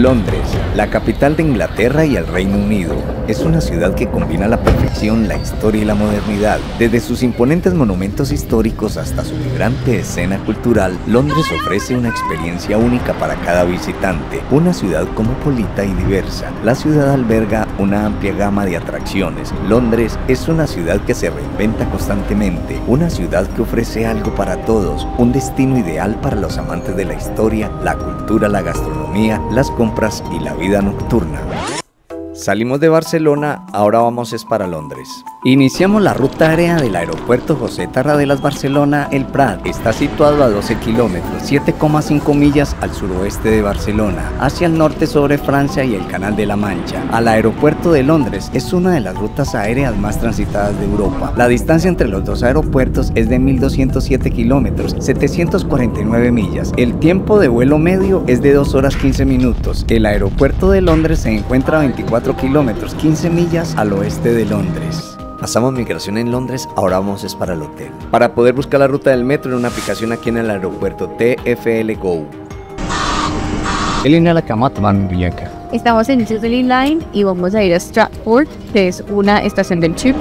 Londres, la capital de Inglaterra y el Reino Unido, es una ciudad que combina a la perfección la historia y la modernidad. Desde sus imponentes monumentos históricos hasta su vibrante escena cultural, Londres ofrece una experiencia única para cada visitante. Una ciudad cosmopolita y diversa. La ciudad alberga una amplia gama de atracciones. Londres es una ciudad que se reinventa constantemente, una ciudad que ofrece algo para todos, un destino ideal para los amantes de la historia, la cultura, la gastronomía, las compras y la vida nocturna. Salimos de Barcelona, ahora vamos para Londres. Iniciamos la ruta aérea del aeropuerto José Tarradellas Barcelona El Prat. Está situado a 12 kilómetros, 7,5 millas al suroeste de Barcelona, hacia el norte sobre Francia y el Canal de la Mancha. Al aeropuerto de Londres es una de las rutas aéreas más transitadas de Europa. La distancia entre los dos aeropuertos es de 1.207 kilómetros, 749 millas. El tiempo de vuelo medio es de 2 horas 15 minutos. El aeropuerto de Londres se encuentra a 24 kilómetros, 15 millas al oeste de Londres. Pasamos migración en Londres, ahora vamos para el hotel. Para poder buscar la ruta del metro en una aplicación aquí en el aeropuerto TfL Go. Estamos en Jubilee Line y vamos a ir a Stratford, que es una estación del Tube.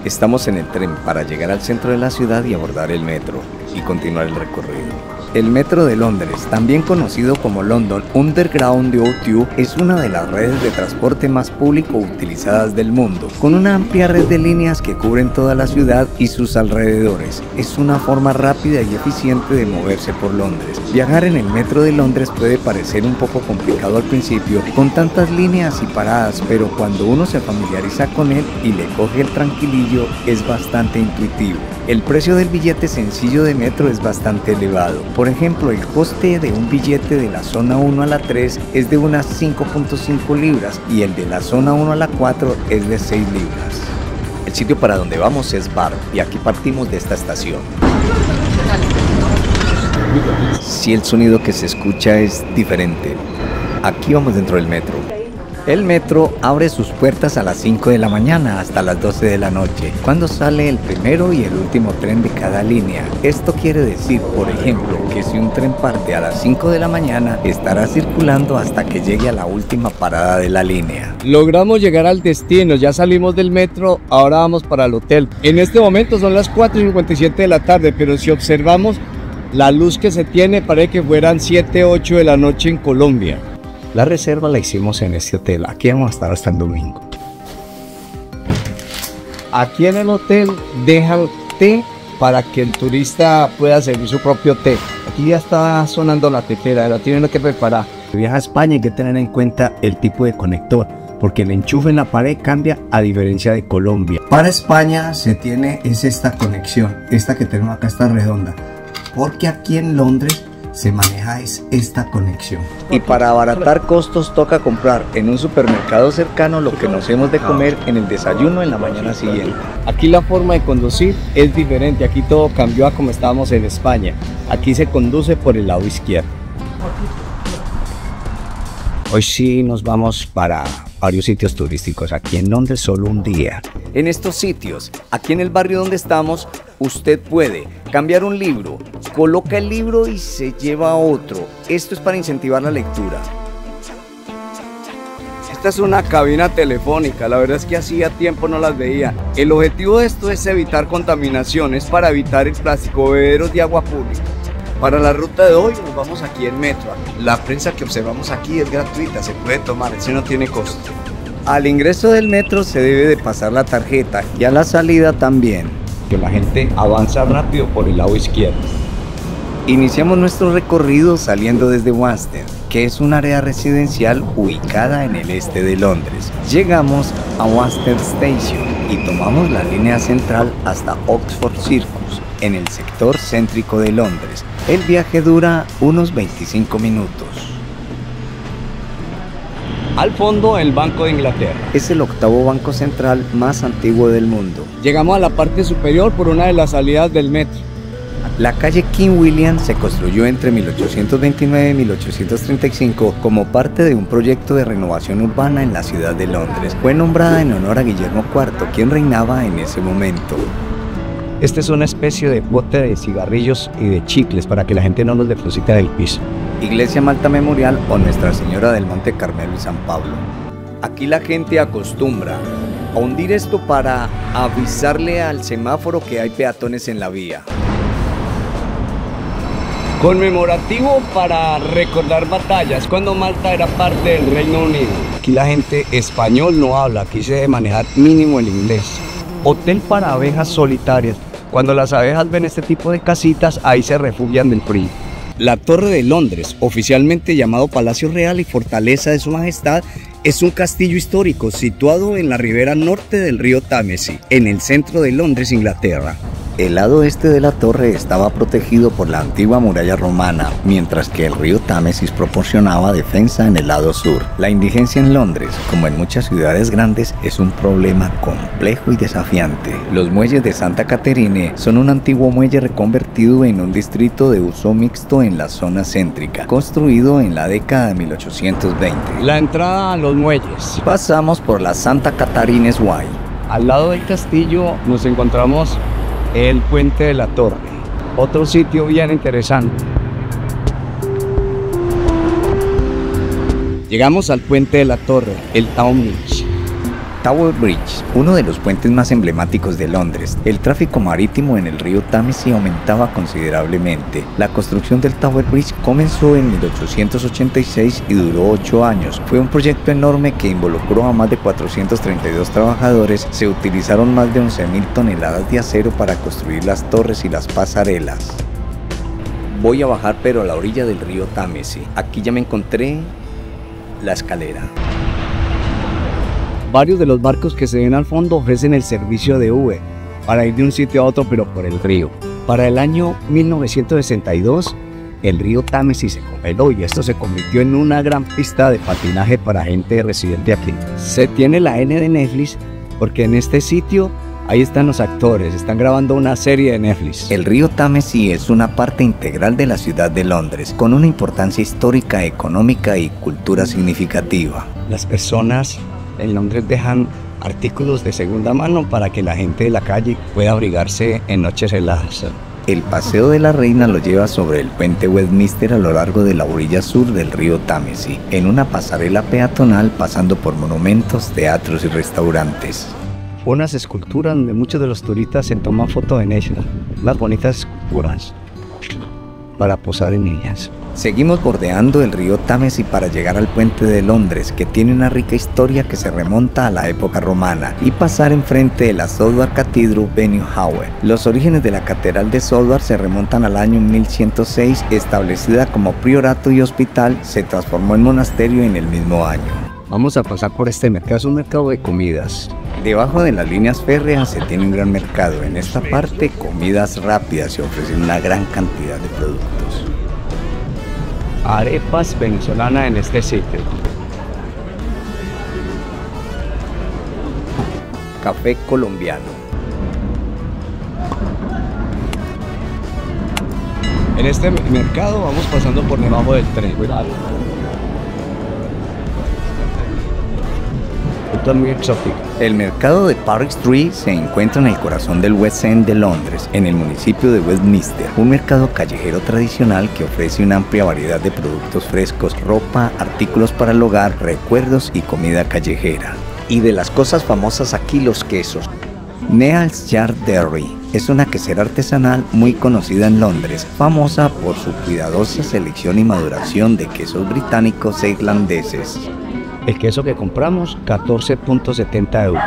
Estamos en el tren para llegar al centro de la ciudad y abordar el metro y continuar el recorrido. El Metro de Londres, también conocido como London Underground O2, es una de las redes de transporte más público utilizadas del mundo, con una amplia red de líneas que cubren toda la ciudad y sus alrededores. Es una forma rápida y eficiente de moverse por Londres. Viajar en el Metro de Londres puede parecer un poco complicado al principio, con tantas líneas y paradas, pero cuando uno se familiariza con él y le coge el tranquilillo, es bastante intuitivo. El precio del billete sencillo de metro es bastante elevado. Por ejemplo, el coste de un billete de la zona 1 a la 3 es de unas 5.5 libras y el de la zona 1 a la 4 es de 6 libras. El sitio para donde vamos es Bar y aquí partimos de esta estación. Si el sonido que se escucha es diferente. Aquí vamos dentro del metro. El metro abre sus puertas a las 5 de la mañana hasta las 12 de la noche, cuando sale el primero y el último tren de cada línea. Esto quiere decir, por ejemplo, que si un tren parte a las 5 de la mañana, estará circulando hasta que llegue a la última parada de la línea. Logramos llegar al destino, ya salimos del metro, ahora vamos para el hotel. En este momento son las 4:57 de la tarde, pero si observamos la luz que se tiene, parece que fueran 7, 8 de la noche en Colombia. La reserva la hicimos en este hotel, aquí vamos a estar hasta el domingo. Aquí en el hotel dejan té para que el turista pueda servir su propio té. Aquí ya está sonando la tetera, la tienen que preparar. Si viaja a España hay que tener en cuenta el tipo de conector, porque el enchufe en la pared cambia a diferencia de Colombia. Para España se tiene esta conexión, esta que tenemos acá está redonda, porque aquí en Londres se maneja esta conexión. Y para abaratar costos toca comprar en un supermercado cercano lo que nos hemos de comer en el desayuno en la mañana siguiente. Aquí la forma de conducir es diferente, aquí todo cambió a como estábamos en España. Aquí se conduce por el lado izquierdo. Hoy sí nos vamos para varios sitios turísticos aquí en Londres, solo un día. En estos sitios, aquí en el barrio donde estamos, usted puede cambiar un libro, coloca el libro y se lleva otro. Esto es para incentivar la lectura. Esta es una cabina telefónica, la verdad es que hacía tiempo no las veía. El objetivo de esto es evitar contaminaciones para evitar el plástico, bebederos de agua pública. Para la ruta de hoy nos vamos aquí en metro. La prensa que observamos aquí es gratuita, se puede tomar, eso no tiene costo. Al ingreso del metro se debe de pasar la tarjeta y a la salida también. Que la gente avanza rápido por el lado izquierdo. Iniciamos nuestro recorrido saliendo desde Wanstead, que es un área residencial ubicada en el este de Londres. Llegamos a Wanstead Station y tomamos la línea central hasta Oxford Circus, en el sector céntrico de Londres. El viaje dura unos 25 minutos. Al fondo, el Banco de Inglaterra. Es el octavo banco central más antiguo del mundo. Llegamos a la parte superior por una de las salidas del metro. La calle King William se construyó entre 1829 y 1835 como parte de un proyecto de renovación urbana en la ciudad de Londres. Fue nombrada en honor a Guillermo IV, quien reinaba en ese momento. Este es una especie de bote de cigarrillos y de chicles para que la gente no los deposite del piso. Iglesia Malta Memorial o Nuestra Señora del Monte Carmelo y San Pablo. Aquí la gente acostumbra a hundir esto para avisarle al semáforo que hay peatones en la vía. Conmemorativo para recordar batallas cuando Malta era parte del Reino Unido. Aquí la gente español no habla, aquí se debe manejar mínimo el inglés. Hotel para abejas solitarias. Cuando las abejas ven este tipo de casitas, ahí se refugian del frío. La Torre de Londres, oficialmente llamado Palacio Real y Fortaleza de Su Majestad, es un castillo histórico situado en la ribera norte del río Támesi, en el centro de Londres, Inglaterra. El lado este de la torre estaba protegido por la antigua muralla romana, mientras que el río Támesis proporcionaba defensa en el lado sur. La indigencia en Londres, como en muchas ciudades grandes, es un problema complejo y desafiante. Los muelles de Santa Caterine son un antiguo muelle reconvertido en un distrito de uso mixto en la zona céntrica, construido en la década de 1820. La entrada a los muelles. Pasamos por la Santa Catarines Way. Al lado del castillo nos encontramos el Puente de la Torre, otro sitio bien interesante. Llegamos al Puente de la Torre, el Tower Bridge. Tower Bridge, uno de los puentes más emblemáticos de Londres. El tráfico marítimo en el río Támesi aumentaba considerablemente. La construcción del Tower Bridge comenzó en 1886 y duró 8 años. Fue un proyecto enorme que involucró a más de 432 trabajadores. Se utilizaron más de 11.000 toneladas de acero para construir las torres y las pasarelas. Voy a bajar pero a la orilla del río Támesi. Aquí ya me encontré la escalera. Varios de los barcos que se ven al fondo ofrecen el servicio de Uber para ir de un sitio a otro, pero por el río. Para el año 1962, el río Támesi se congeló y esto se convirtió en una gran pista de patinaje para gente residente aquí. Se tiene la N de Netflix porque en este sitio ahí están los actores, están grabando una serie de Netflix. El río Támesi es una parte integral de la ciudad de Londres, con una importancia histórica, económica y cultura significativa. Las personas en Londres dejan artículos de segunda mano para que la gente de la calle pueda abrigarse en noches heladas. El Paseo de la Reina lo lleva sobre el puente Westminster a lo largo de la orilla sur del río Támesi, en una pasarela peatonal pasando por monumentos, teatros y restaurantes. Unas esculturas donde muchos de los turistas se toman fotos en ellas, las bonitas esculturas para posar en ellas. Seguimos bordeando el río Támesi para llegar al puente de Londres, que tiene una rica historia que se remonta a la época romana, y pasar enfrente de la Southwark Cathedral Venue Hall. Los orígenes de la catedral de Southwark se remontan al año 1106, establecida como priorato y hospital, se transformó en monasterio en el mismo año. Vamos a pasar por este mercado, es un mercado de comidas. Debajo de las líneas férreas se tiene un gran mercado. En esta parte, comidas rápidas, se ofrecen una gran cantidad de productos. Arepas venezolanas en este sitio. Café colombiano. En este mercado vamos pasando por debajo del tren. Cuidado. Esto es muy exótico. El mercado de Park Street se encuentra en el corazón del West End de Londres, en el municipio de Westminster, un mercado callejero tradicional que ofrece una amplia variedad de productos frescos, ropa, artículos para el hogar, recuerdos y comida callejera. Y de las cosas famosas aquí, los quesos. Neal's Yard Dairy es una quesera artesanal muy conocida en Londres, famosa por su cuidadosa selección y maduración de quesos británicos e irlandeses. El queso que compramos, 14.70 euros.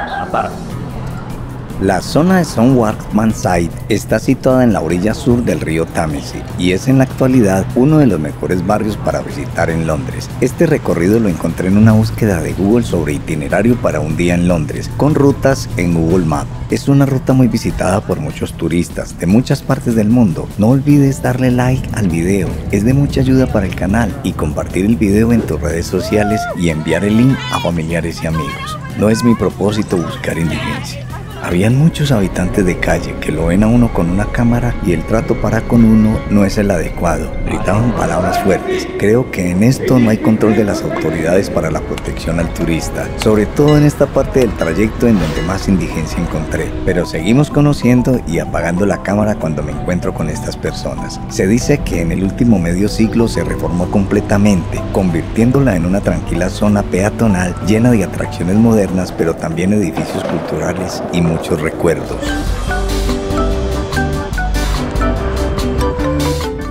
La zona de Southwark-Manside está situada en la orilla sur del río Támesi y es en la actualidad uno de los mejores barrios para visitar en Londres. Este recorrido lo encontré en una búsqueda de Google sobre itinerario para un día en Londres, con rutas en Google Maps. Es una ruta muy visitada por muchos turistas de muchas partes del mundo. No olvides darle like al video, es de mucha ayuda para el canal, y compartir el video en tus redes sociales y enviar el link a familiares y amigos. No es mi propósito buscar indigencia. Habían muchos habitantes de calle que lo ven a uno con una cámara y el trato para con uno no es el adecuado. Gritaban palabras fuertes. Creo que en esto no hay control de las autoridades para la protección al turista, sobre todo en esta parte del trayecto en donde más indigencia encontré. Pero seguimos conociendo y apagando la cámara cuando me encuentro con estas personas. Se dice que en el último medio siglo se reformó completamente, convirtiéndola en una tranquila zona peatonal llena de atracciones modernas, pero también edificios culturales y muchos recuerdos.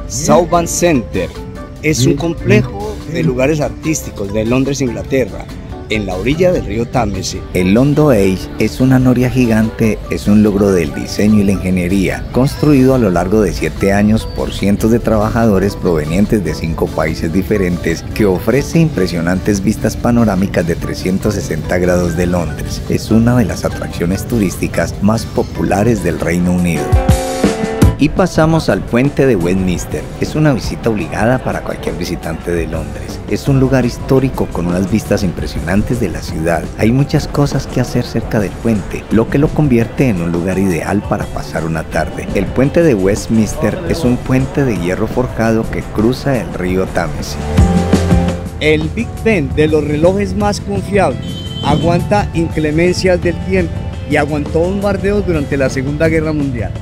South Bank Center es un complejo de lugares artísticos de Londres, Inglaterra, en la orilla del río Támesis. El London Eye es una noria gigante, es un logro del diseño y la ingeniería, construido a lo largo de 7 años por cientos de trabajadores provenientes de 5 países diferentes, que ofrece impresionantes vistas panorámicas de 360 grados de Londres. Es una de las atracciones turísticas más populares del Reino Unido. Y pasamos al puente de Westminster. Es una visita obligada para cualquier visitante de Londres. Es un lugar histórico con unas vistas impresionantes de la ciudad. Hay muchas cosas que hacer cerca del puente, lo que lo convierte en un lugar ideal para pasar una tarde. El puente de Westminster es un puente de hierro forjado que cruza el río Támesis. El Big Ben, de los relojes más confiables, aguanta inclemencias del tiempo y aguantó bombardeos durante la Segunda Guerra Mundial.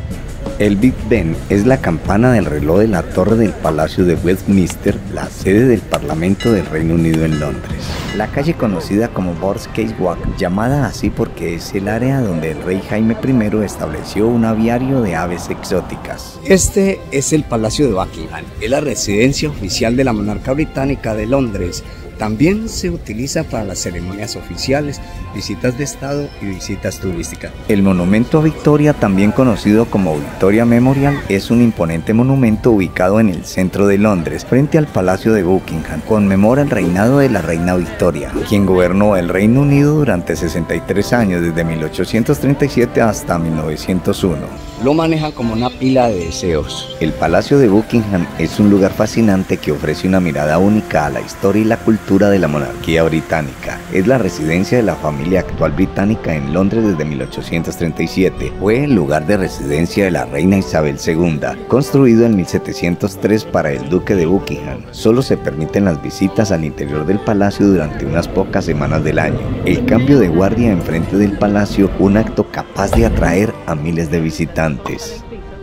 El Big Ben es la campana del reloj de la torre del Palacio de Westminster, la sede del Parlamento del Reino Unido en Londres. La calle conocida como Bird's Walk, llamada así porque es el área donde el rey Jaime I estableció un aviario de aves exóticas. Este es el Palacio de Buckingham, es la residencia oficial de la monarca británica de Londres. También se utiliza para las ceremonias oficiales, visitas de estado y visitas turísticas. El monumento a Victoria, también conocido como Victoria Memorial, es un imponente monumento ubicado en el centro de Londres, frente al Palacio de Buckingham. Conmemora el reinado de la reina Victoria, quien gobernó el Reino Unido durante 63 años, desde 1837 hasta 1901. Lo maneja como una pila de deseos. El Palacio de Buckingham es un lugar fascinante que ofrece una mirada única a la historia y la cultura de la monarquía británica. Es la residencia de la familia actual británica en Londres desde 1837. Fue el lugar de residencia de la reina Isabel II, construido en 1703 para el duque de Buckingham. Solo se permiten las visitas al interior del palacio durante unas pocas semanas del año. El cambio de guardia enfrente del palacio, un acto capaz de atraer a miles de visitantes.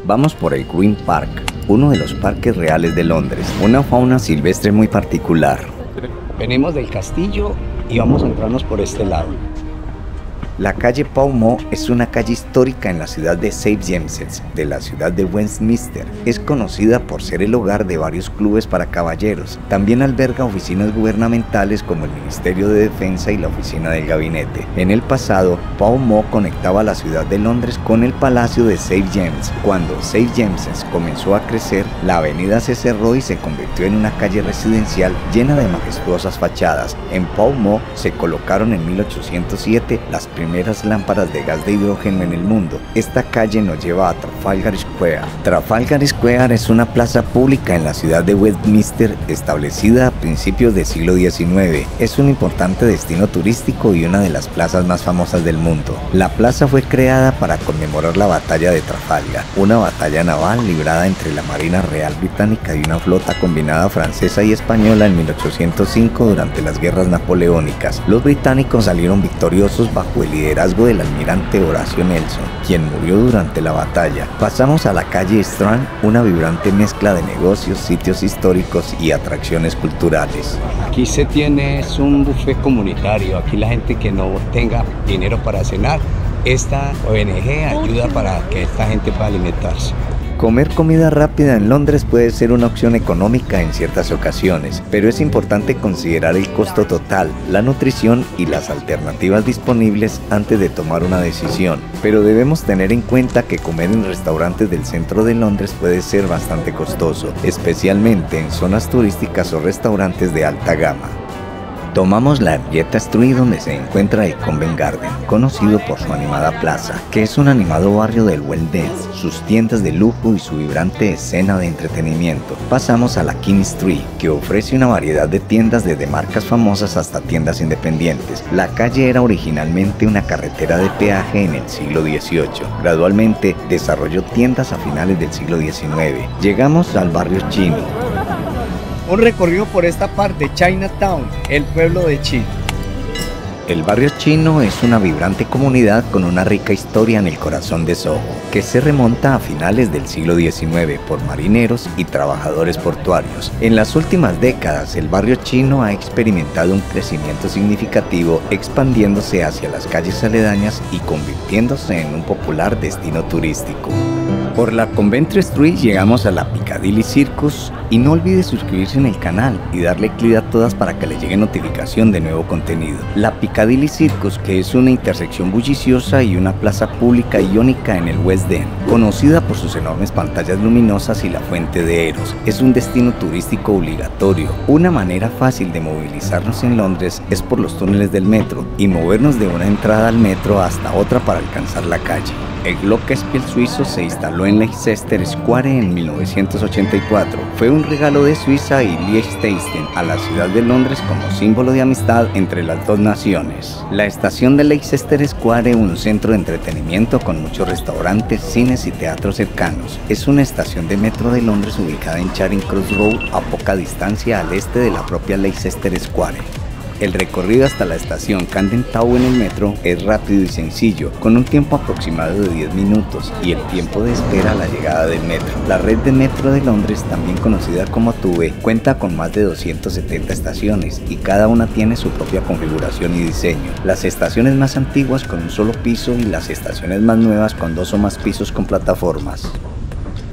Vamos por el Green Park, uno de los parques reales de Londres, una fauna silvestre muy particular. Venimos del castillo y vamos a entrarnos por este lado. La calle Pall Mall es una calle histórica en la ciudad de St. James's, de la ciudad de Westminster. Es conocida por ser el hogar de varios clubes para caballeros. También alberga oficinas gubernamentales como el Ministerio de Defensa y la Oficina del Gabinete. En el pasado, Pall Mall conectaba la ciudad de Londres con el Palacio de St. James. Cuando St. James's comenzó a crecer, la avenida se cerró y se convirtió en una calle residencial llena de majestuosas fachadas. En Pall Mall se colocaron en 1807 las primeras lámparas de gas de hidrógeno en el mundo. Esta calle nos lleva a Trafalgar Square. Trafalgar Square es una plaza pública en la ciudad de Westminster, establecida a principios del siglo XIX. Es un importante destino turístico y una de las plazas más famosas del mundo. La plaza fue creada para conmemorar la batalla de Trafalgar, una batalla naval librada entre la Marina Real Británica y una flota combinada francesa y española en 1805 durante las guerras napoleónicas. Los británicos salieron victoriosos bajo el liderazgo del almirante Horatio Nelson, quien murió durante la batalla. Pasamos a la calle Strand, una vibrante mezcla de negocios, sitios históricos y atracciones culturales. Aquí se tiene es un buffet comunitario. Aquí la gente que no tenga dinero para cenar, esta ONG ayuda para que esta gente pueda alimentarse. Comer comida rápida en Londres puede ser una opción económica en ciertas ocasiones, pero es importante considerar el costo total, la nutrición y las alternativas disponibles antes de tomar una decisión. Pero debemos tener en cuenta que comer en restaurantes del centro de Londres puede ser bastante costoso, especialmente en zonas turísticas o restaurantes de alta gama. Tomamos la Henrietta Street, donde se encuentra el Covent Garden, conocido por su animada plaza, que es un animado barrio del West End, sus tiendas de lujo y su vibrante escena de entretenimiento. Pasamos a la King Street, que ofrece una variedad de tiendas desde marcas famosas hasta tiendas independientes. La calle era originalmente una carretera de peaje en el siglo XVIII. Gradualmente desarrolló tiendas a finales del siglo XIX. Llegamos al barrio chino. Un recorrido por esta parte, Chinatown, el pueblo de China. El barrio chino es una vibrante comunidad con una rica historia en el corazón de Soho, que se remonta a finales del siglo XIX por marineros y trabajadores portuarios. En las últimas décadas, el barrio chino ha experimentado un crecimiento significativo, expandiéndose hacia las calles aledañas y convirtiéndose en un popular destino turístico. Por la Coventry Street llegamos a la Piccadilly Circus, y no olvide suscribirse en el canal y darle clic a todas para que le llegue notificación de nuevo contenido. La Piccadilly Circus, que es una intersección bulliciosa y una plaza pública iónica en el West End, conocida por sus enormes pantallas luminosas y la fuente de Eros, es un destino turístico obligatorio. Una manera fácil de movilizarnos en Londres es por los túneles del metro y movernos de una entrada al metro hasta otra para alcanzar la calle. El Glockenspiel suizo se instaló en Leicester Square en 1984. Fue un regalo de Suiza y Liechtenstein a la ciudad de Londres como símbolo de amistad entre las dos naciones. La estación de Leicester Square, un centro de entretenimiento con muchos restaurantes, cines y teatros cercanos, es una estación de metro de Londres ubicada en Charing Cross Road, a poca distancia al este de la propia Leicester Square. El recorrido hasta la estación Camden Town en el metro es rápido y sencillo, con un tiempo aproximado de 10 minutos y el tiempo de espera a la llegada del metro. La red de metro de Londres, también conocida como TUVE, cuenta con más de 270 estaciones y cada una tiene su propia configuración y diseño. Las estaciones más antiguas con un solo piso y las estaciones más nuevas con 2 o más pisos con plataformas.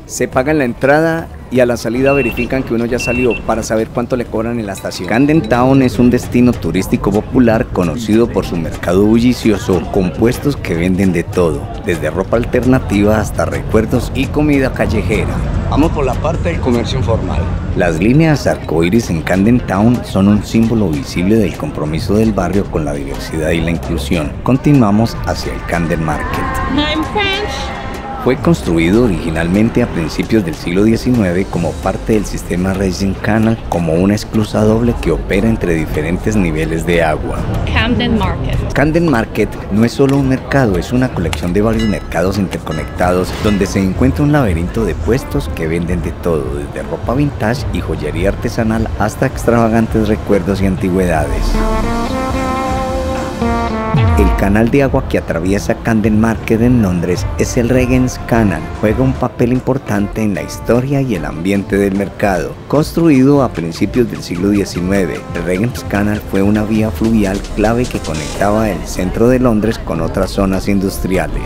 Se paga en la entrada y a la salida verifican que uno ya salió para saber cuánto le cobran en la estación. Camden Town es un destino turístico popular conocido por su mercado bullicioso, con puestos que venden de todo, desde ropa alternativa hasta recuerdos y comida callejera. Vamos por la parte del comercio informal. Las líneas arcoíris en Camden Town son un símbolo visible del compromiso del barrio con la diversidad y la inclusión. Continuamos hacia el Camden Market. I'm French. Fue construido originalmente a principios del siglo XIX como parte del sistema Raging Canal, como una esclusa doble que opera entre diferentes niveles de agua. Camden Market. Camden Market no es solo un mercado, es una colección de varios mercados interconectados donde se encuentra un laberinto de puestos que venden de todo, desde ropa vintage y joyería artesanal hasta extravagantes recuerdos y antigüedades. El canal de agua que atraviesa Camden Market en Londres es el Regent's Canal. Juega un papel importante en la historia y el ambiente del mercado. Construido a principios del siglo XIX, el Regent's Canal fue una vía fluvial clave que conectaba el centro de Londres con otras zonas industriales.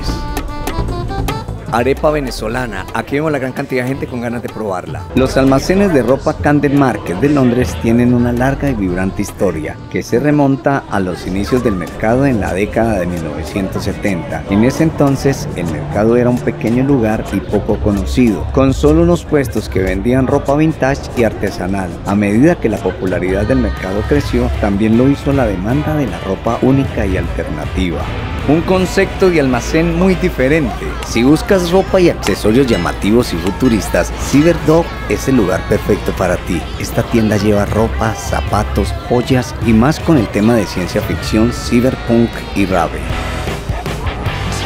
Arepa venezolana. Aquí vemos la gran cantidad de gente con ganas de probarla. Los almacenes de ropa Camden Market de Londres tienen una larga y vibrante historia que se remonta a los inicios del mercado en la década de 1970. En ese entonces, el mercado era un pequeño lugar y poco conocido, con solo unos puestos que vendían ropa vintage y artesanal. A medida que la popularidad del mercado creció, también lo hizo la demanda de la ropa única y alternativa. Un concepto de almacén muy diferente. Si buscas ropa y accesorios llamativos y futuristas, Cyberdog es el lugar perfecto para ti. Esta tienda lleva ropa, zapatos, joyas y más con el tema de ciencia ficción, cyberpunk y rave.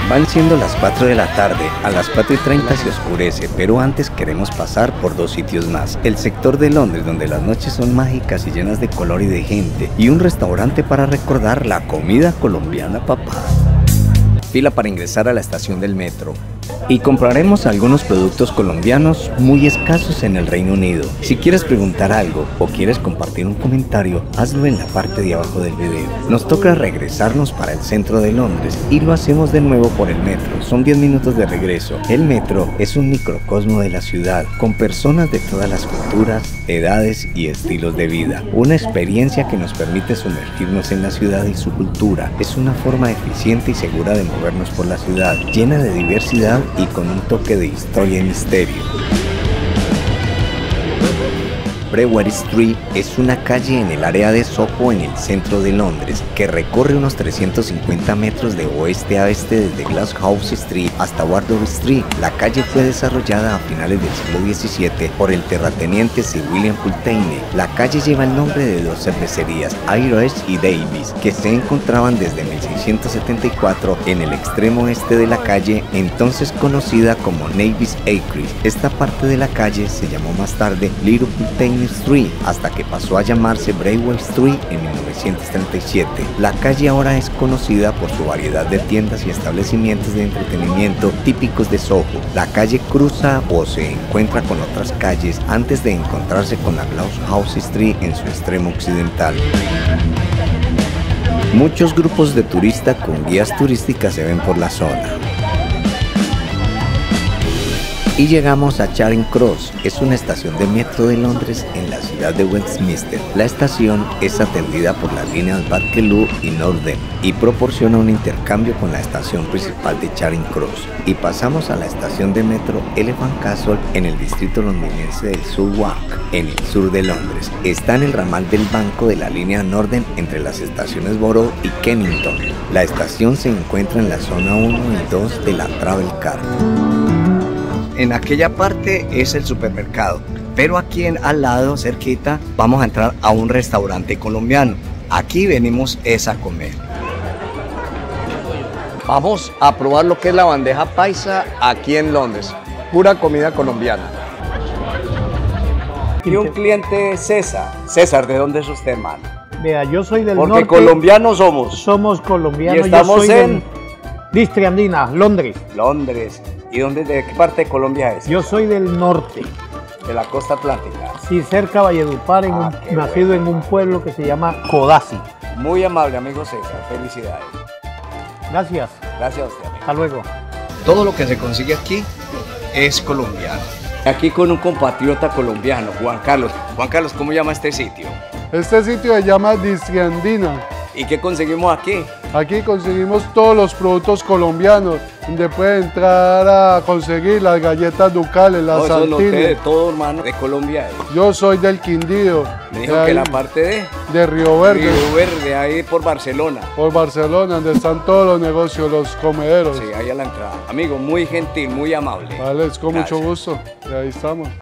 Van siendo las 4 de la tarde, a las 4:30 se oscurece, pero antes queremos pasar por 2 sitios más. El sector de Londres, donde las noches son mágicas y llenas de color y de gente, y un restaurante para recordar la comida colombiana, papá. Fila para ingresar a la estación del metro. Y compraremos algunos productos colombianos muy escasos en el Reino Unido. Si quieres preguntar algo o quieres compartir un comentario, hazlo en la parte de abajo del video. Nos toca regresarnos para el centro de Londres y lo hacemos de nuevo por el metro. Son 10 minutos de regreso. El metro es un microcosmo de la ciudad, con personas de todas las culturas, edades y estilos de vida. Una experiencia que nos permite sumergirnos en la ciudad y su cultura. Es una forma eficiente y segura de movernos por la ciudad, llena de diversidad y con un toque de historia y misterio. Brewery Street es una calle en el área de Soho, en el centro de Londres, que recorre unos 350 metros de oeste a este desde Glasshouse Street hasta Wardour Street. La calle fue desarrollada a finales del siglo XVII por el terrateniente Sir William Pulteney. La calle lleva el nombre de dos cervecerías, Irish y Davies, que se encontraban desde 1674 en el extremo este de la calle, entonces conocida como Navy's Acres. Esta parte de la calle se llamó más tarde Little Pulteney Street, hasta que pasó a llamarse Brewery Street en 1937. La calle ahora es conocida por su variedad de tiendas y establecimientos de entretenimiento típicos de Soho. La calle cruza o se encuentra con otras calles antes de encontrarse con la Glasshouse Street en su extremo occidental. Muchos grupos de turistas con guías turísticas se ven por la zona. Y llegamos a Charing Cross. Es una estación de metro de Londres en la ciudad de Westminster. La estación es atendida por las líneas Bakerloo y Northern y proporciona un intercambio con la estación principal de Charing Cross. Y pasamos a la estación de metro Elephant Castle en el distrito londinense del Southwark, en el sur de Londres. Está en el ramal del banco de la línea Northern entre las estaciones Borough y Kennington. La estación se encuentra en la zona 1 y 2 de la Travel Card. En aquella parte es el supermercado, pero aquí al lado, cerquita, vamos a entrar a un restaurante colombiano. Aquí venimos a comer. Vamos a probar lo que es la bandeja paisa aquí en Londres. Pura comida colombiana. Y un cliente, César. César, ¿de dónde es usted, hermano? Vea, yo soy del Porque norte. colombianos somos. Somos colombianos. Y estamos yo soy en Distria Andina, Londres. Londres. ¿Y de qué parte de Colombia es? Yo soy del norte. De la costa atlántica. Sí, cerca de Valledupar, nacido en un pueblo que se llama Codazzi. Muy amable, amigo César. Felicidades. Gracias. Gracias a usted, amigo. Hasta luego. Todo lo que se consigue aquí es colombiano. Aquí con un compatriota colombiano, Juan Carlos. Juan Carlos, ¿cómo llama este sitio? Este sitio se llama Distria Andina. ¿Y qué conseguimos aquí? Aquí conseguimos todos los productos colombianos, donde puede entrar a conseguir las galletas ducales, las Eso noté de saltines. todo, hermano, de Colombia. Yo soy del Quindío. Me dijo que la parte de Río Verde. Río Verde, ahí por Barcelona. Por Barcelona, donde están todos los negocios, los comederos. Sí, ahí a la entrada. Amigo, muy gentil, muy amable. Vale, es con Gracias. mucho gusto. Y ahí estamos.